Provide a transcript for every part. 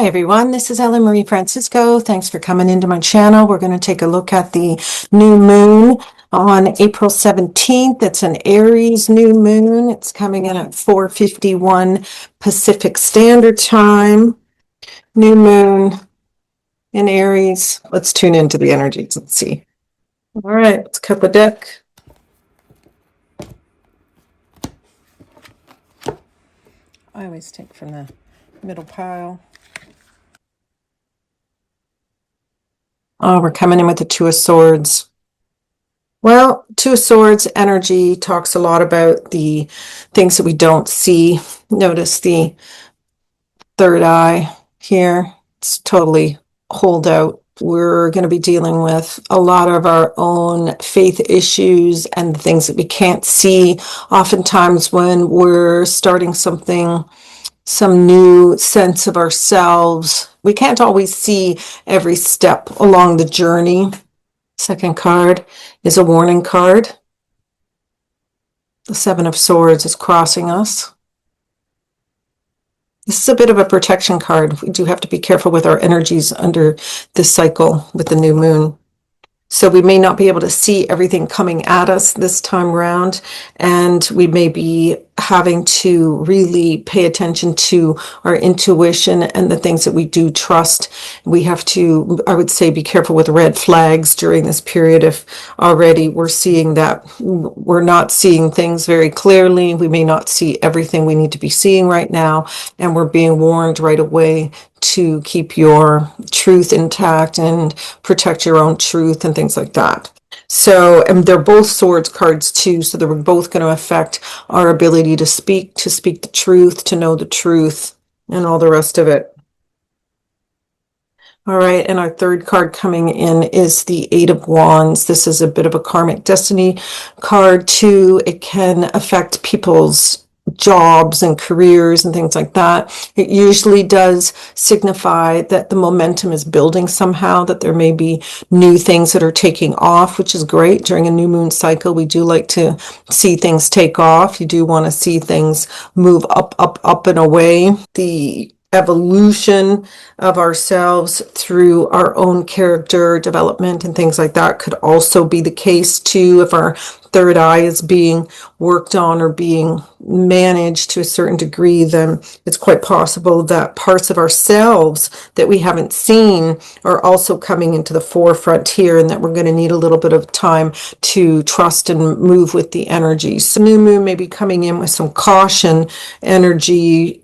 Hi everyone, this is Ellen Marie Francisco. Thanks for coming into my channel. We're going to take a look at the new moon on April 17th. It's an Aries new moon. It's coming in at 4:51 Pacific Standard Time. New moon in Aries. Let's tune into the energies. Let's see. All right, let's cut the deck. I always take from the middle pile. Oh, we're coming in with the Two of Swords. Well, Two of Swords energy talks a lot about the things that we don't see. Notice the third eye here. It's totally holed out. We're going to be dealing with a lot of our own faith issues and the things that we can't see. Oftentimes when we're starting something, some new sense of ourselves, we can't always see every step along the journey. Second card is a warning card. The Seven of Swords is crossing us. This is a bit of a protection card. We do have to be careful with our energies under this cycle with the new moon. So we may not be able to see everything coming at us this time around, and we may be having to really pay attention to our intuition and the things that we do trust. We have to, I would say, be careful with red flags during this period. If already we're seeing that we're not seeing things very clearly, we may not see everything we need to be seeing right now, and we're being warned right away to keep your truth intact and protect your own truth and things like that. So, and they're both swords cards too, so they're both going to affect our ability to speak the truth, to know the truth, and all the rest of it. All right, and our third card coming in is the Eight of Wands. This is a bit of a karmic destiny card too. It can affect people's jobs and careers and things like that. It usually does signify that the momentum is building somehow, that there may be new things that are taking off, which is great. During a new moon cycle, we do like to see things take off. You do want to see things move up, up, up and away. The evolution of ourselves through our own character development and things like that could also be the case too. If our third eye is being worked on or being managed to a certain degree, then it's quite possible that parts of ourselves that we haven't seen are also coming into the forefront here, and that we're going to need a little bit of time to trust and move with the energy. So new moon may be coming in with some caution energy,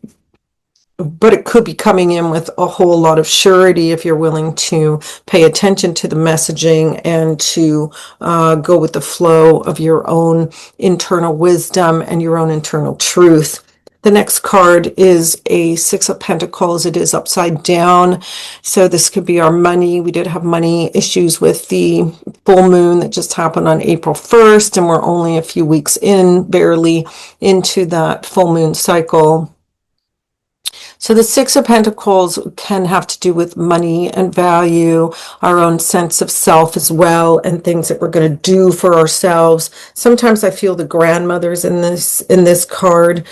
but it could be coming in with a whole lot of surety if you're willing to pay attention to the messaging and to go with the flow of your own internal wisdom and your own internal truth. The next card is a Six of Pentacles. It is upside down. So this could be our money. We did have money issues with the full moon that just happened on April 1st, and we're only a few weeks barely into that full moon cycle. So the Six of Pentacles can have to do with money and value, our own sense of self as well, and things that we're going to do for ourselves. Sometimes I feel the grandmothers in this card.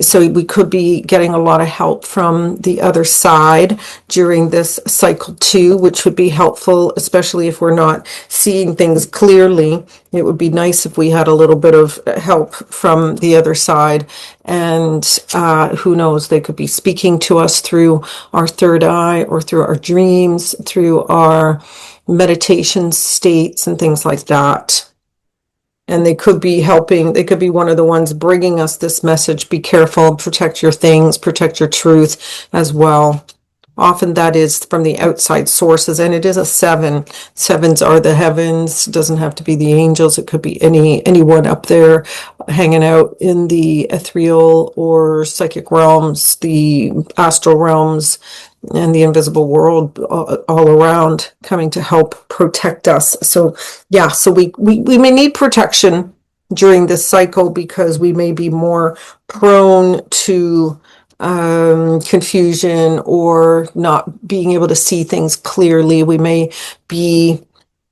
So we could be getting a lot of help from the other side during this cycle too, which would be helpful, especially if we're not seeing things clearly. It would be nice if we had a little bit of help from the other side. And who knows, they could be speaking to us through our third eye or through our dreams, through our meditation states and things like that. And they could be helping, they could be one of the ones bringing us this message. Be careful, protect your things, protect your truth as well. Often that is from the outside sources, and it is a seven. Sevens are the heavens. It doesn't have to be the angels. It could be anyone up there hanging out in the ethereal or psychic realms, the astral realms, and the invisible world all around, coming to help protect us. So yeah, so we may need protection during this cycle because we may be more prone to confusion or not being able to see things clearly. We may be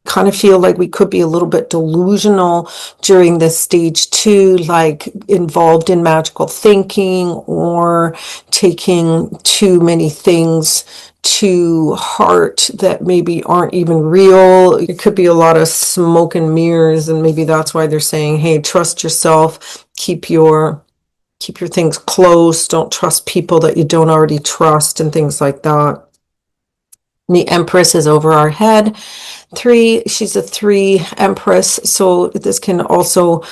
kind of feel like we could be a little bit delusional during this stage two, like involved in magical thinking or taking too many things to heart that maybe aren't even real. It could be a lot of smoke and mirrors, and maybe that's why they're saying, hey, trust yourself, keep your things close, don't trust people that you don't already trust, and things like that. And the Empress is over our head. She's a 3 Empress, so this can also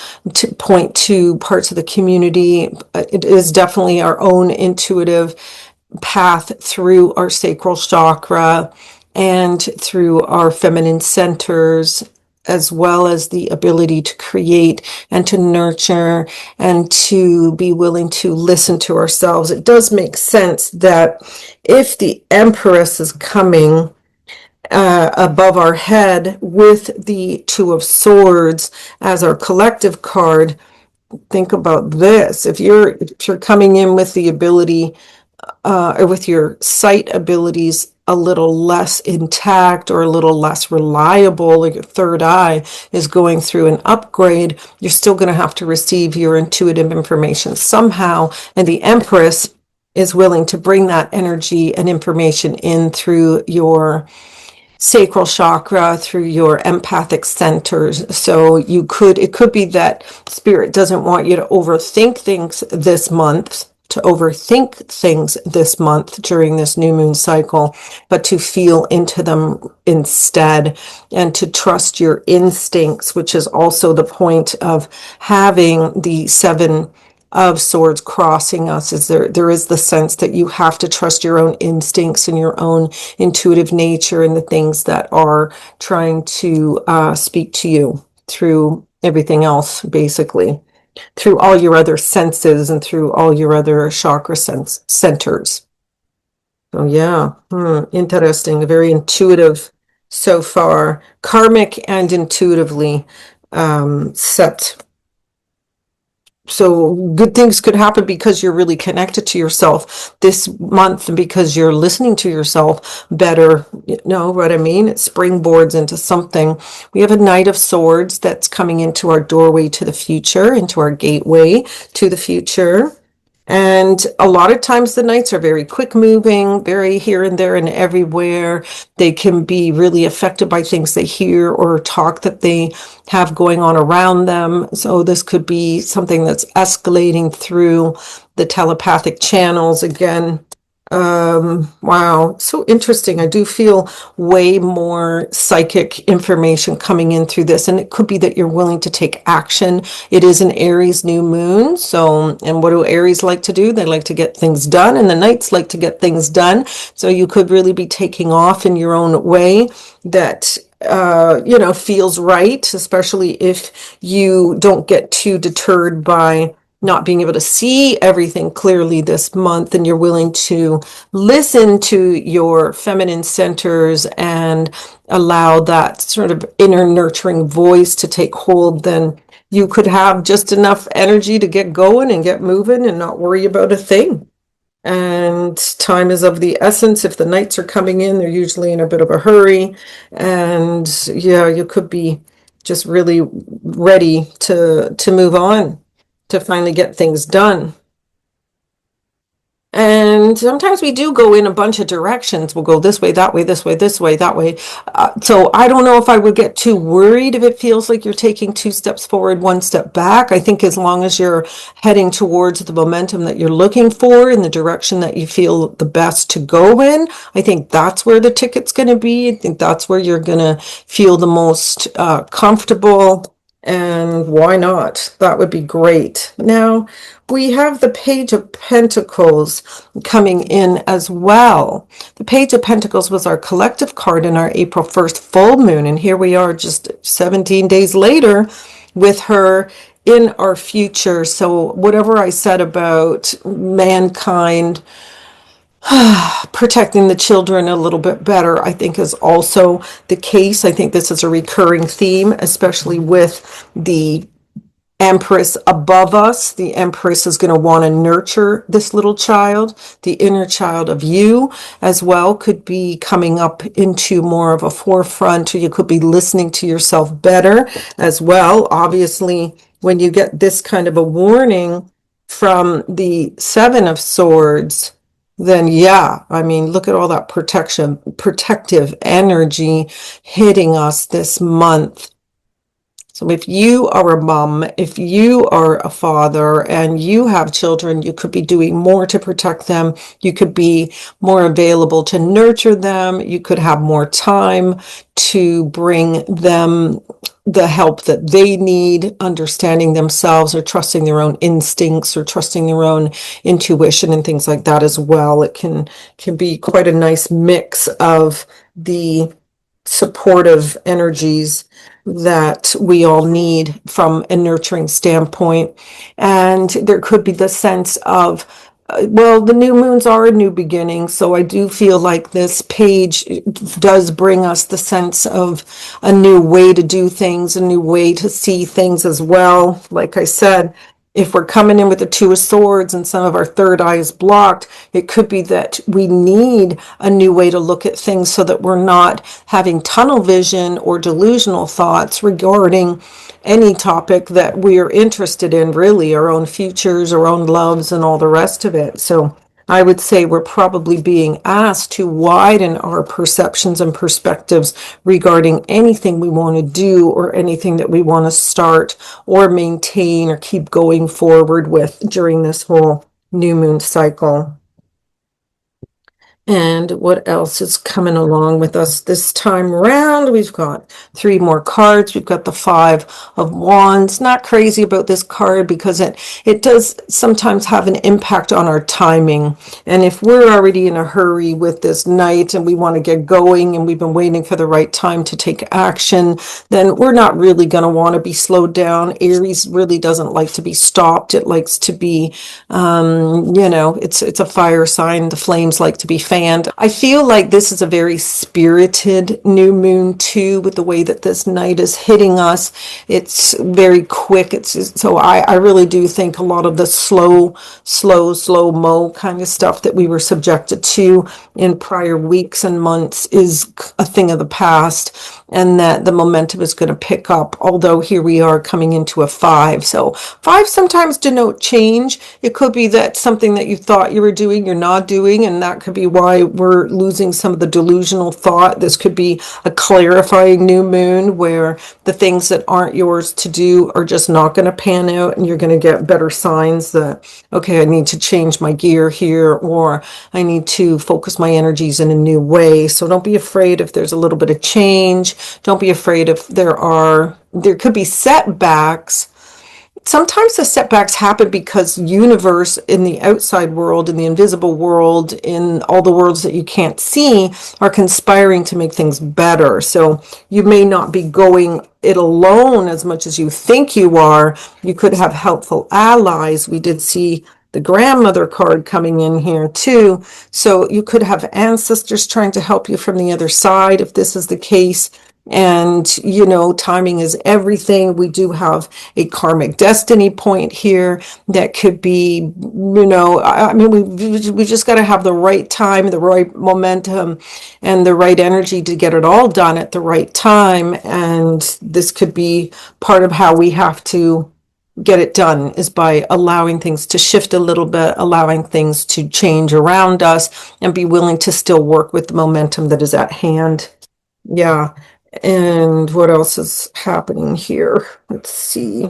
point to parts of the community. It is definitely our own intuitive path through our sacral chakra and through our feminine centers, as well as the ability to create and to nurture and to be willing to listen to ourselves. It does make sense that if the Empress is coming above our head with the Two of Swords as our collective card, think about this. If you're coming in with the ability or with your sight abilities a little less intact or a little less reliable, like your third eye is going through an upgrade, you're still going to have to receive your intuitive information somehow. And the Empress is willing to bring that energy and information in through your sacral chakra, through your empathic centers. So it could be that Spirit doesn't want you to overthink things this month, during this new moon cycle, but to feel into them instead and to trust your instincts, which is also the point of having the 7 of Swords crossing us. Is there is the sense that you have to trust your own instincts and your own intuitive nature and the things that are trying to speak to you through everything else, basically, through all your other senses and through all your other chakra centers. So yeah, interesting. Very intuitive so far, karmic and intuitively set. So good things could happen because you're really connected to yourself this month and because you're listening to yourself better. You know what I mean? It springboards into something. We have a Knight of Swords that's coming into our doorway to the future, into our gateway to the future. And a lot of times the Knights are very quick moving, very here and there and everywhere. They can be really affected by things they hear or talk that they have going on around them. So this could be something that's escalating through the telepathic channels again. Wow, so interesting. I do feel way more psychic information coming in through this, and it could be that you're willing to take action. It is an Aries new moon, so, and what do Aries like to do? They like to get things done, and the Knights like to get things done. So you could really be taking off in your own way that feels right, especially if you don't get too deterred by not being able to see everything clearly this month, and you're willing to listen to your feminine centers and allow that sort of inner nurturing voice to take hold, then you could have just enough energy to get going and get moving and not worry about a thing. And time is of the essence. If the Knights are coming in, they're usually in a bit of a hurry. And yeah, you could be just really ready to move on, to finally get things done. And sometimes we do go in a bunch of directions. We'll go this way, that way, this way, this way, that way. So I don't know if I would get too worried if it feels like you're taking 2 steps forward, 1 step back. I think as long as you're heading towards the momentum that you're looking for in the direction that you feel the best to go in, I think that's where the ticket's going to be. I think that's where you're going to feel the most comfortable. And why not? That would be great. Now, we have the Page of Pentacles coming in as well. The Page of Pentacles was our collective card in our April 1st full moon. And here we are just 17 days later with her in our future. So whatever I said about mankind protecting the children a little bit better, I think is also the case. I think this is a recurring theme, especially with the Empress above us. The Empress is going to want to nurture this little child. The inner child of you as well could be coming up into more of a forefront, or you could be listening to yourself better as well. Obviously, when you get this kind of a warning from the Seven of Swords, then yeah, I mean, look at all that protective energy hitting us this month. So if you are a mom, if you are a father and you have children, you could be doing more to protect them. You could be more available to nurture them. You could have more time to bring them the help that they need, understanding themselves or trusting their own instincts or trusting their own intuition and things like that as well. It can be quite a nice mix of the supportive energies that we all need from a nurturing standpoint. And there could be the sense of, well, the new moons are a new beginning. So I do feel like this page does bring us the sense of a new way to do things, a new way to see things as well. Like I said, if we're coming in with the Two of Swords and some of our third eye is blocked, it could be that we need a new way to look at things so that we're not having tunnel vision or delusional thoughts regarding any topic that we are interested in, really, our own futures, our own loves, and all the rest of it. So I would say we're probably being asked to widen our perceptions and perspectives regarding anything we want to do or anything that we want to start or maintain or keep going forward with during this whole new moon cycle. And what else is coming along with us this time around? We've got 3 more cards. We've got the Five of Wands. Not crazy about this card because it does sometimes have an impact on our timing. And if we're already in a hurry with this night and we want to get going and we've been waiting for the right time to take action, then we're not really going to want to be slowed down. Aries really doesn't like to be stopped. It likes to be, it's a fire sign. The flames like to be fanned. I feel like this is a very spirited new moon too, with the way that this night is hitting us. It's very quick. So I really do think a lot of the slow mo kind of stuff that we were subjected to in prior weeks and months is a thing of the past, and that the momentum is going to pick up, although here we are coming into a 5. So 5 sometimes denote change. It could be that something that you thought you were doing, you're not doing, and that could be why we're losing some of the delusional thought. This could be a clarifying new moon where the things that aren't yours to do are just not going to pan out, and you're going to get better signs that, okay, I need to change my gear here, or I need to focus my energies in a new way. So don't be afraid if there's a little bit of change. Don't be afraid if there could be setbacks. Sometimes the setbacks happen because universe in the outside world, in the invisible world, in all the worlds that you can't see, are conspiring to make things better. So you may not be going it alone as much as you think you are. You could have helpful allies. We did see the grandmother card coming in here too. So you could have ancestors trying to help you from the other side if this is the case. And, timing is everything. We do have a karmic destiny point here that could be, we just got to have the right time, the right momentum, and the right energy to get it all done at the right time. And this could be part of how we have to get it done, is by allowing things to shift a little bit, allowing things to change around us, and be willing to still work with the momentum that is at hand. Yeah. And what else is happening here? Let's see.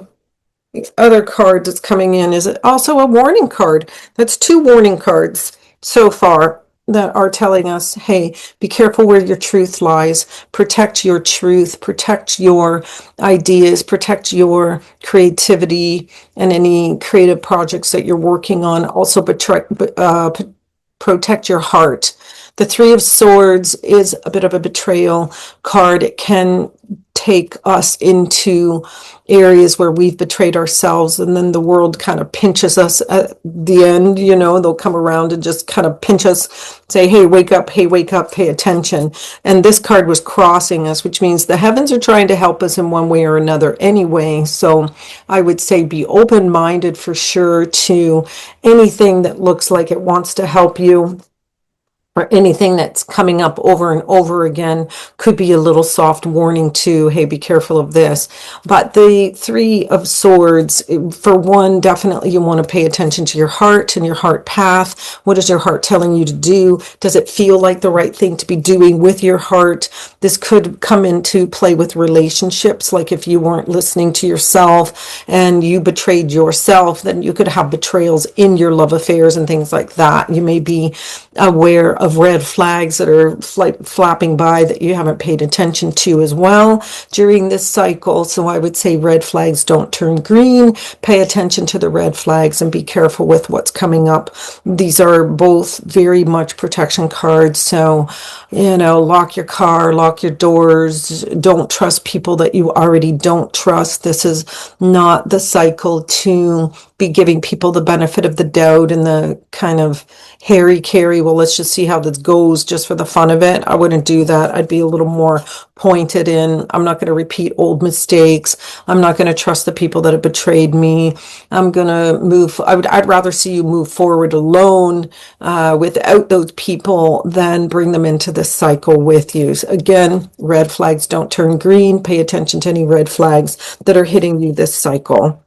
The other card that's coming in is also a warning card. That's 2 warning cards so far that are telling us, hey, be careful where your truth lies. Protect your truth. Protect your ideas. Protect your creativity and any creative projects that you're working on. Also, protect your heart. The 3 of Swords is a bit of a betrayal card. It can take us into areas where we've betrayed ourselves, and then the world kind of pinches us at the end. They'll come around and just kind of pinch us, say, hey, wake up, pay attention. And this card was crossing us, which means the heavens are trying to help us in one way or another anyway. So I would say be open-minded for sure to anything that looks like it wants to help you, or anything that's coming up over and over again could be a little soft warning to, hey, be careful of this. But the Three of Swords, for one, definitely you want to pay attention to your heart and your heart path. What is your heart telling you to do? Does it feel like the right thing to be doing with your heart? This could come into play with relationships, like if you weren't listening to yourself and you betrayed yourself, then you could have betrayals in your love affairs and things like that. You may be aware of red flags that are flapping by that you haven't paid attention to as well during this cycle. So I would say red flags don't turn green. Pay attention to the red flags and be careful with what's coming up. These are both very much protection cards. So, lock your car, lock your doors. Don't trust people that you already don't trust. This is not the cycle to be giving people the benefit of the doubt and the kind of carry, well, let's just see how this goes just for the fun of it. I wouldn't do that. I'd be a little more pointed in, I'm not going to repeat old mistakes. I'm not going to trust the people that have betrayed me. I'm going to I'd rather see you move forward alone without those people than bring them into this cycle with you. So again, red flags don't turn green. Pay attention to any red flags that are hitting you this cycle.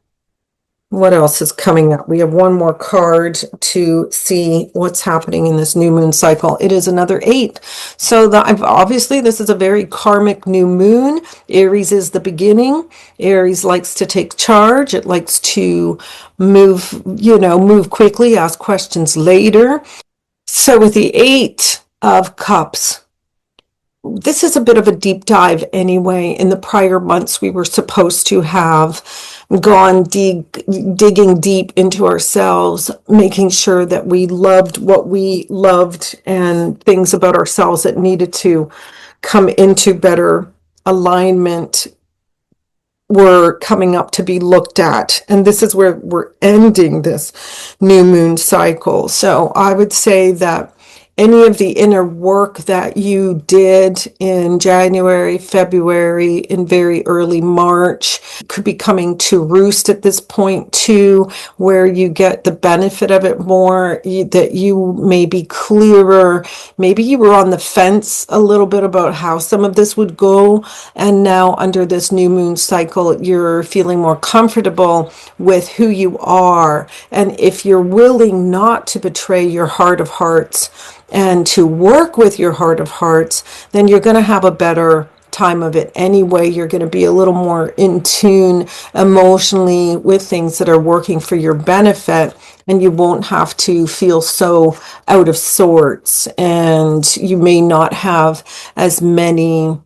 What else is coming up? We have one more card to see what's happening in this new moon cycle. It is another 8. So obviously this is a very karmic new moon. Aries is the beginning. Aries likes to take charge. It likes to move quickly, ask questions later. So with the 8 of Cups, this is a bit of a deep dive anyway. In the prior months, we were supposed to have gone digging deep into ourselves, making sure that we loved what we loved and things about ourselves that needed to come into better alignment were coming up to be looked at. And this is where we're ending this new moon cycle. So I would say that any of the inner work that you did in January, February, in very early March could be coming to roost at this point too, where you get the benefit of it more, that you may be clearer. Maybe you were on the fence a little bit about how some of this would go. And now under this new moon cycle, you're feeling more comfortable with who you are. And if you're willing not to betray your heart of hearts, and to work with your heart of hearts, then you're going to have a better time of it anyway. You're going to be a little more in tune emotionally with things that are working for your benefit, and you won't have to feel so out of sorts, and you may not have as many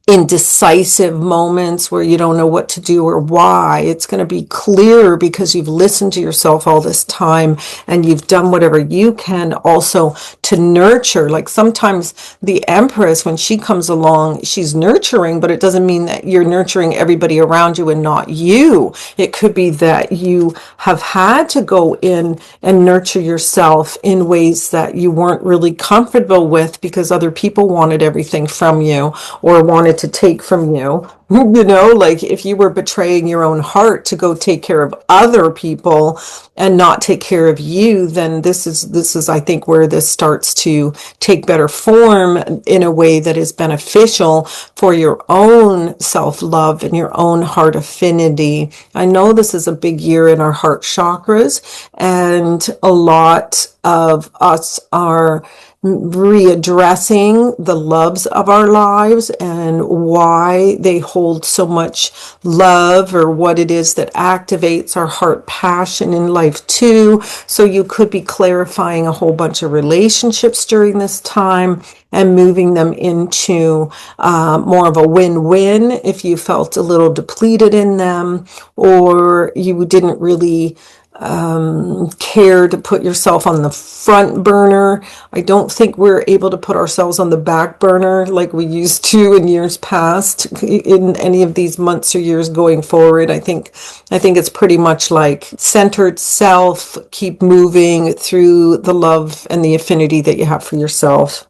indecisive moments where you don't know what to do or why. It's going to be clearer because you've listened to yourself all this time and you've done whatever you can also to nurture. Like sometimes the Empress, when she comes along, she's nurturing, but it doesn't mean that you're nurturing everybody around you and not you. It could be that you have had to go in and nurture yourself in ways that you weren't really comfortable with because other people wanted everything from you or wanted to take from you. Like if you were betraying your own heart to go take care of other people and not take care of you, then this is I think where this starts to take better form in a way that is beneficial for your own self-love and your own heart affinity. I know this is a big year in our heart chakras, and a lot of us are readdressing the loves of our lives and why they hold so much love, or what it is that activates our heart passion in life too. So you could be clarifying a whole bunch of relationships during this time and moving them into more of a win-win if you felt a little depleted in them, or you didn't really care to put yourself on the front burner. I don't think we're able to put ourselves on the back burner like we used to in years past in any of these months or years going forward. I think it's pretty much like centered self, keep moving through the love and the affinity that you have for yourself.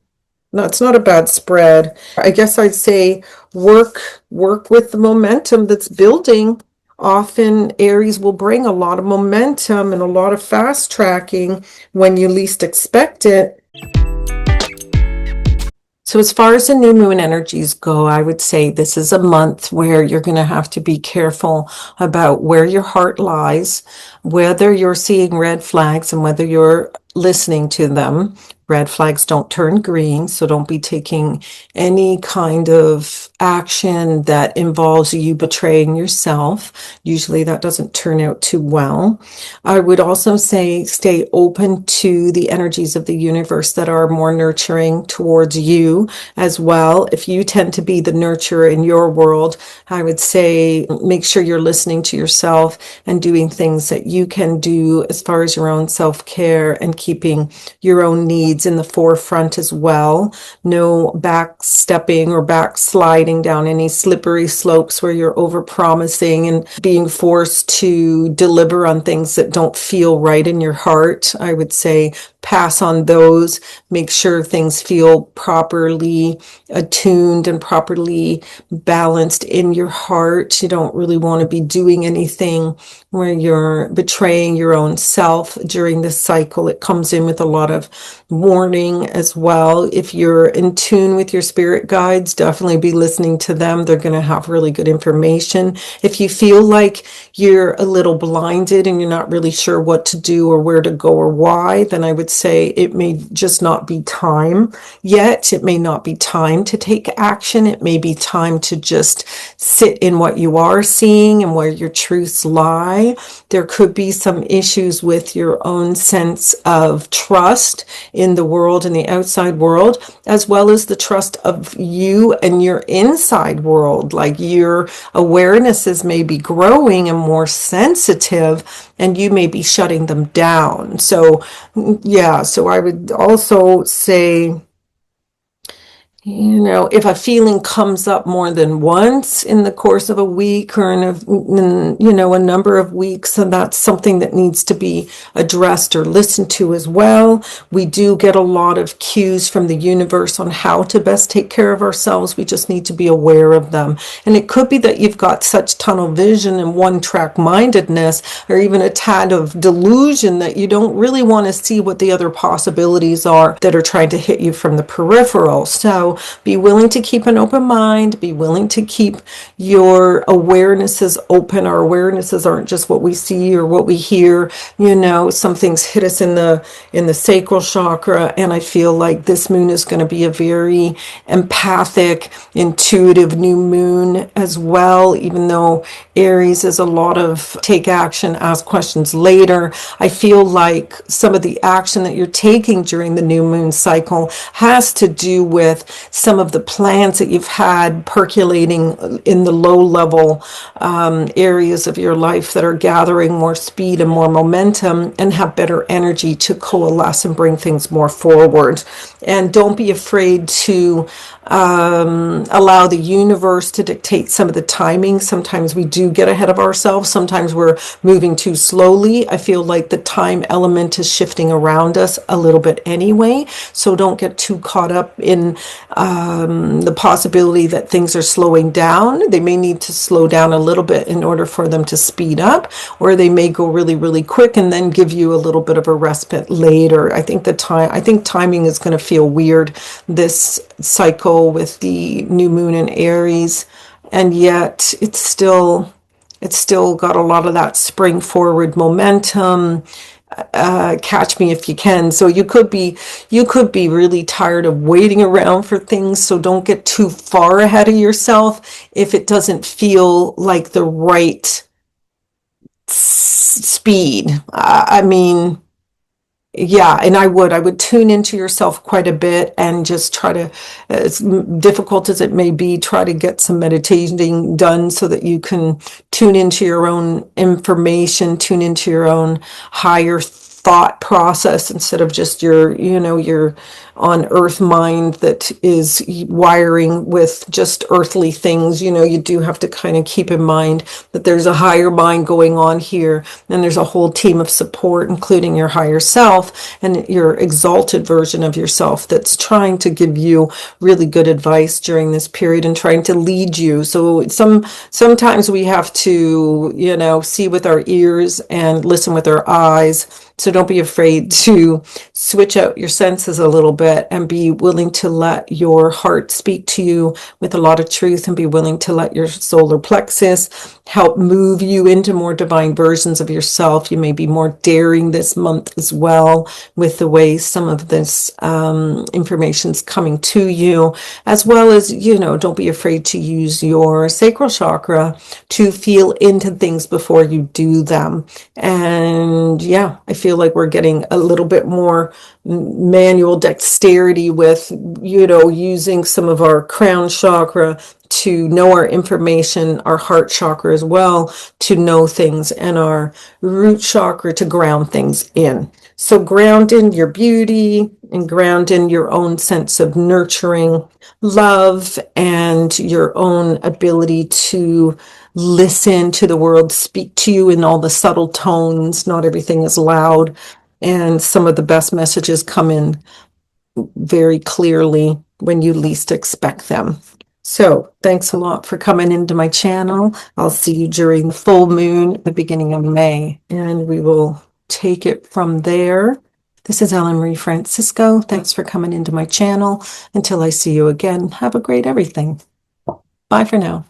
No, it's not a bad spread. I guess I'd say work with the momentum that's building. Often Aries will bring a lot of momentum and a lot of fast tracking when you least expect it. So as far as the new moon energies go, I would say this is a month where you're going to have to be careful about where your heart lies, whether you're seeing red flags and whether you're listening to them. Red flags don't turn green, so don't be taking any kind of action that involves you betraying yourself. Usually that doesn't turn out too well. I would also say stay open to the energies of the universe that are more nurturing towards you as well. If you tend to be the nurturer in your world, I would say make sure you're listening to yourself and doing things that you can do as far as your own self-care and keeping your own needs in the forefront as well. No backstepping or backsliding down any slippery slopes where you're overpromising and being forced to deliver on things that don't feel right in your heart. I would say pass on those. Make sure things feel properly attuned and properly balanced in your heart. You don't really want to be doing anything where you're betraying your own self during this cycle. It comes in with a lot of warning as well. If you're in tune with your spirit guides, definitely be listening to them. They're going to have really good information. If you feel like you're a little blinded and you're not really sure what to do or where to go or why, then I would say it may just not be time yet. It may not be time to take action. It may be time to just sit in what you are seeing and where your truths lie. There could be some issues with your own sense of trust in the world and the outside world, as well as the trust of you and your inside world. Like your awarenesses may be growing and more sensitive, and you may be shutting them down. So, yeah, so I would also say, if a feeling comes up more than once in the course of a week or a number of weeks, and that's something that needs to be addressed or listened to as well. We do get a lot of cues from the universe on how to best take care of ourselves. We just need to be aware of them. And it could be that you've got such tunnel vision and one-track mindedness, or even a tad of delusion, that you don't really want to see what the other possibilities are that are trying to hit you from the peripheral. So be willing to keep an open mind, be willing to keep your awarenesses open. Our awarenesses aren't just what we see or what we hear. Some things hit us in the sacral chakra, and I feel like this moon is going to be a very empathic, intuitive new moon as well. Even though Aries is a lot of take action, ask questions later, I feel like some of the action that you're taking during the new moon cycle has to do with some of the plans that you've had percolating in the low level areas of your life that are gathering more speed and more momentum and have better energy to coalesce and bring things more forward. And don't be afraid to allow the universe to dictate some of the timing. Sometimes we do get ahead of ourselves. Sometimes we're moving too slowly. I feel like the time element is shifting around us a little bit anyway. So don't get too caught up in the possibility that things are slowing down. They may need to slow down a little bit in order for them to speed up, or they may go really, really quick and then give you a little bit of a respite later. I think timing is going to feel weird this cycle with the new moon in Aries, and yet it's still got a lot of that spring forward momentum. Catch me if you can. So you could be really tired of waiting around for things, so don't get too far ahead of yourself if it doesn't feel like the right speed. I mean, Yeah, and I would tune into yourself quite a bit and just try to, as difficult as it may be, try to get some meditating done so that you can tune into your own information, tune into your own higher thought process instead of just your on earth mind that is wiring with just earthly things. You do have to kind of keep in mind that there's a higher mind going on here, and there's a whole team of support, including your higher self and your exalted version of yourself, that's trying to give you really good advice during this period and trying to lead you. So sometimes we have to, see with our ears and listen with our eyes. So don't be afraid to switch out your senses a little bit and be willing to let your heart speak to you with a lot of truth, and be willing to let your solar plexus help move you into more divine versions of yourself. You may be more daring this month as well with the way some of this information is coming to you, as well as, don't be afraid to use your sacral chakra to feel into things before you do them. And yeah, I feel like we're getting a little bit more manual dexterity with, using some of our crown chakra to know our information, our heart chakra as well to know things, and our root chakra to ground things in. So ground in your beauty and ground in your own sense of nurturing love and your own ability to listen to the world speak to you in all the subtle tones. Not everything is loud, and some of the best messages come in very clearly when you least expect them. So thanks a lot for coming into my channel. I'll see you during the full moon at the beginning of May, and we will take it from there. This is Ellen Marie Francisco. Thanks for coming into my channel. Until I see you again, have a great everything. Bye for now.